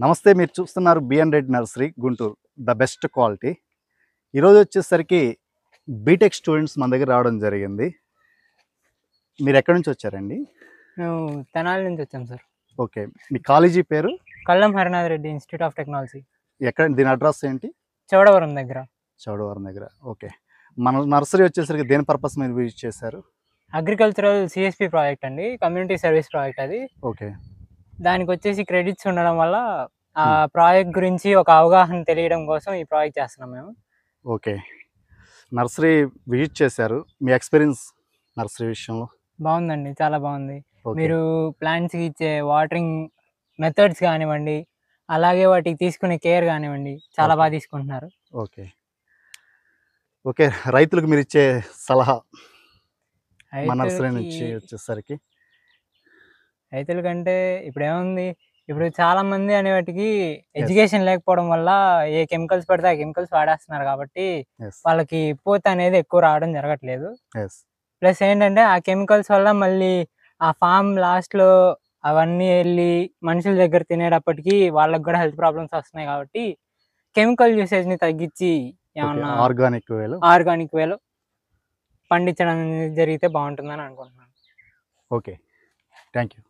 నమస్తే, మీరు చూస్తున్నారు B N Reddy nursery Guntur, the best quality. ఈరోజు వచ్చేసరికి బీటెక్ స్టూడెంట్స్ మన దగ్గర రావడం జరిగింది. మీరు ఎక్కడి నుంచి వచ్చారండి? మేము తెనాలి నుంచి వచ్చాం సార్. ఓకే, మీ కాలేజీ పేరు? Kallam Harinath Reddy institute of technology. ఎక్కడ, దీని అడ్రస్ ఏంటి? చౌడవరం దగ్గర. చౌడవరం దగ్గర. ఓకే, మన నర్సరీ వచ్చేసరికి దేని పర్పస్ మీద విజిట్ చేశారు? అగ్రికల్చరల్ సిఎస్పి ప్రాజెక్ట్ అండి, కమ్యూనిటీ సర్వీస్ ప్రాజెక్ట్ అది. ఓకే, దానికి వచ్చేసి క్రెడిట్స్ ఉండడం వల్ల ఆ ప్రాజెక్ట్ గురించి ఒక అవగాహన తెలియడం కోసం ఈ ప్రాజెక్ట్ చేస్తున్నాం మేము. ఓకే, నర్సరీ విజిట్ చేశారు, మీ ఎక్స్పీరియన్స్ నర్సరీ విషయంలో? బాగుందండి, చాలా బాగుంది. ఓకే. మీరు ప్లాంట్స్కి ఇచ్చే వాటరింగ్ మెథడ్స్ కానివ్వండి, అలాగే వాటికి తీసుకునే కేర్ కానివ్వండి, చాలా బాగా తీసుకుంటున్నారు. ఓకే ఓకే, రైతులకు మీరు ఇచ్చే సలహా మన నర్సరీ నుంచి వచ్చేసరికి? రైతులకంటే ఇప్పుడు ఏముంది, ఇప్పుడు చాలా మంది అనే వాటికి ఎడ్యుకేషన్ లేకపోవడం వల్ల ఏ కెమికల్స్ పడితే ఆ కెమికల్స్ వాడేస్తున్నారు కాబట్టి వాళ్ళకి పూత అనేది ఎక్కువ రావడం జరగట్లేదు. ప్లస్ ఏంటంటే ఆ కెమికల్స్ వల్ల మళ్ళీ ఆ ఫామ్ లాస్ట్లో అవన్నీ వెళ్ళి మనుషుల దగ్గర తినేటప్పటికి వాళ్ళకి కూడా హెల్త్ ప్రాబ్లమ్స్ వస్తున్నాయి కాబట్టి కెమికల్ యూసేజ్ని తగ్గించి ఏమన్నా ఆర్గానిక్ వేలో పండించడం జరిగితే బాగుంటుందని అనుకుంటున్నాను. Okay, thank you.